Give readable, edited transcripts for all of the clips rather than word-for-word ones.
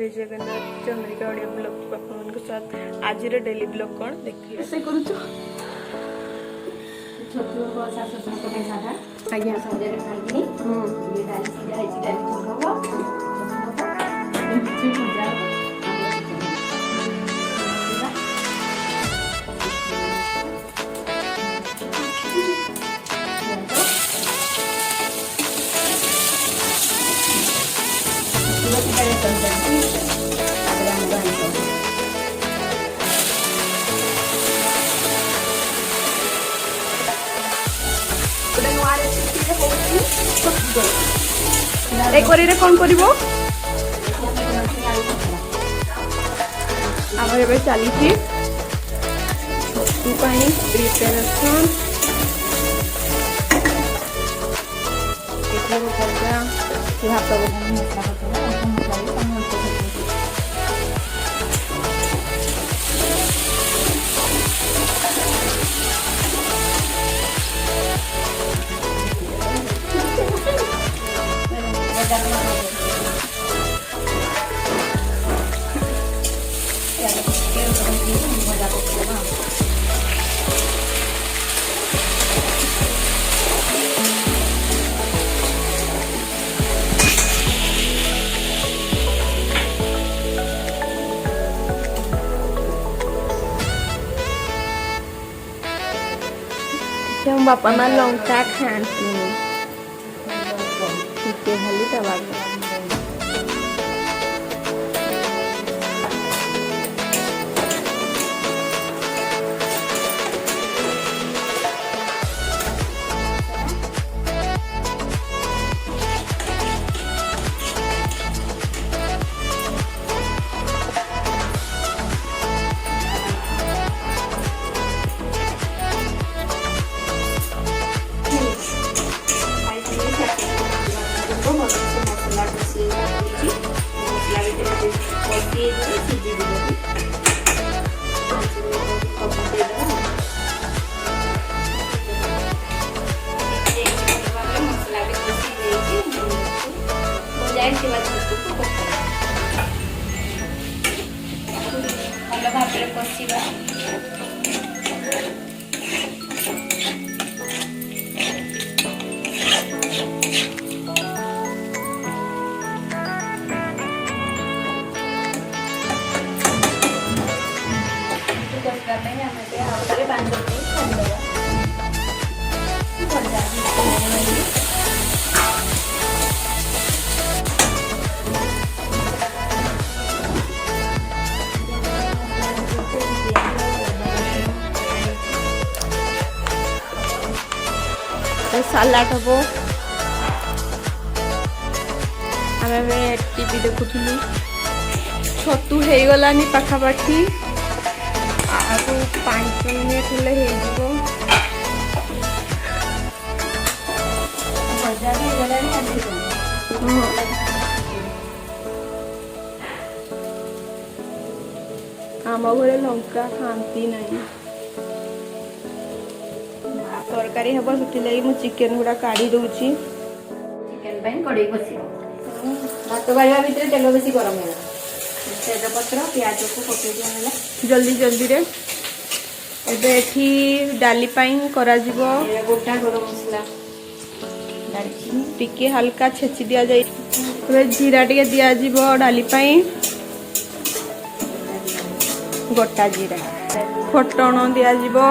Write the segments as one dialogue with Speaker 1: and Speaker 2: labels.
Speaker 1: जय Jagannath Chandrika audio blog अपन के साथ आज डेली ब्लॉग कौन देखिए से करू छ
Speaker 2: छतु को सासु संग के सादा
Speaker 1: आज्ञा
Speaker 2: संजय खाइनी ये डाली सीधा है डाली छोड़बो एमती मजा
Speaker 1: एक बारी कौन करिवो आम ए चली प्रिपेरेसन
Speaker 2: भात मसला
Speaker 1: हम बापा माँ लंका खाती खाली दवा
Speaker 2: भाବରେ କଷିବା କଷିବା ପାଇଁ ଆମେ ଆଉଥରେ 5 ମିନିଟ୍ ଛାଡ଼ିଦେବା
Speaker 1: सालाड हम आम टीवी देखुलु छतु हो गलानी पाखापाखि आगु 5 मिनिट हेले हो आम घरे लंका खाती नहीं तरकारी हम से मुझे चिकेन गुड़ा काढ़ी दूची
Speaker 2: चिकेन कड़े बस भात गाड़ा भितर तेल बेस गरम है तेजपत्र प्याज को पकई दिया
Speaker 1: जल्दी जल्दी रे एबे एठी डाली पाई करा जीवो
Speaker 2: गोटा गरम मसला
Speaker 1: टिके हल्का छेची दिया जाए जीरा टिके दिया जीवो डाली पाई गोटा जीरा फटण दिया जीवो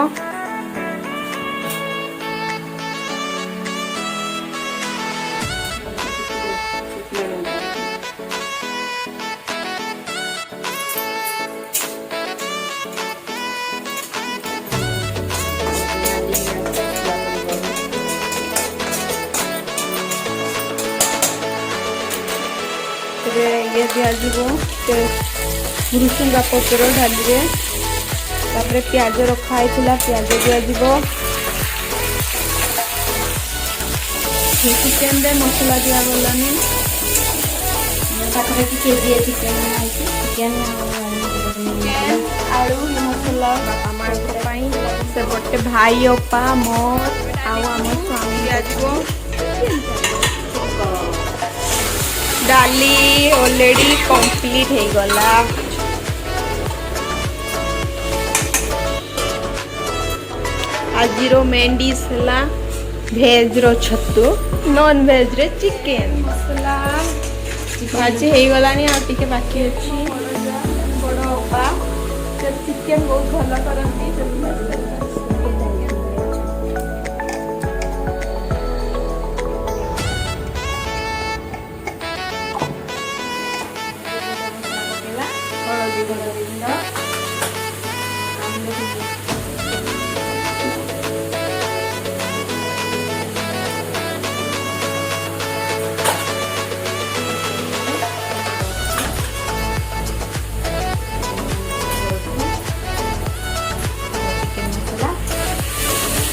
Speaker 1: ये दिज्व भृसुंगा पतर ढाली तापर प्याज रखाई प्याज दिज्व चिकेन रे मसला दिया गलानी
Speaker 2: चिकेन
Speaker 1: आलू मसला बापा माँ से गोटे भाई अपा मोर आम स्वामी दिज्व डाली ऑलरेडी कंप्लीट हो गला। आज मेन डिश है भेज रो छतु, नॉन भेज रे चिकेन मसला भाजी हो गलानी आ टिके बाकी अछि। बड़ अपा चिकेन बहुत भल करती।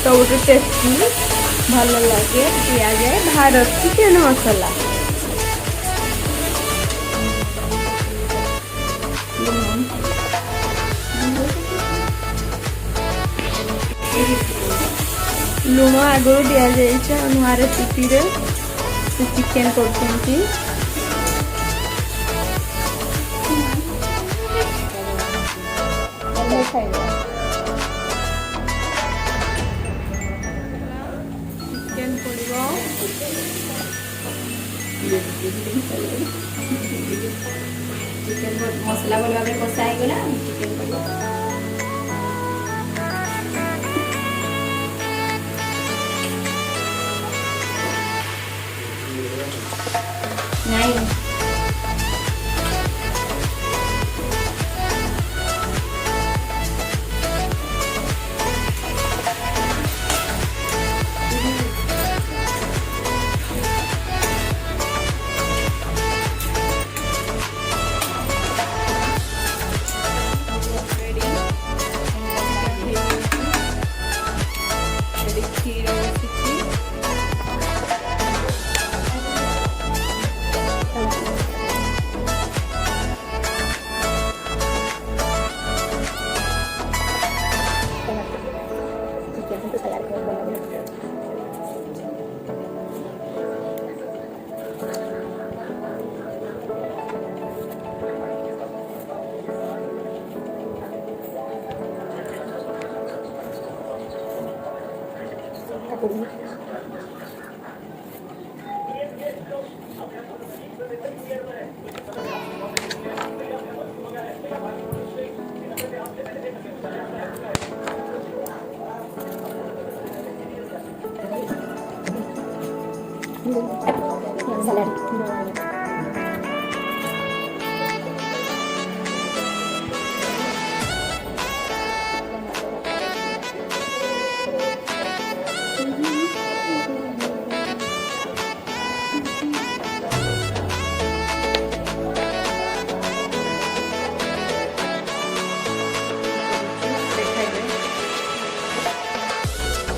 Speaker 1: तो गोटे टेस्टी भल लगे दिया जाए भारत चिकेन मसला। लुण आगु दि जाए नुआ रेसिपी रे चिकेन करते
Speaker 2: चिकेन मसला भल भाव कषा होगा चिकेन नहीं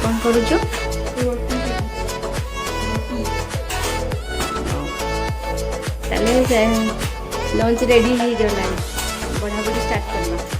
Speaker 2: कौन करूँ लंच रेडी हो गला बढ़ा बढ़ी स्टार्ट करना।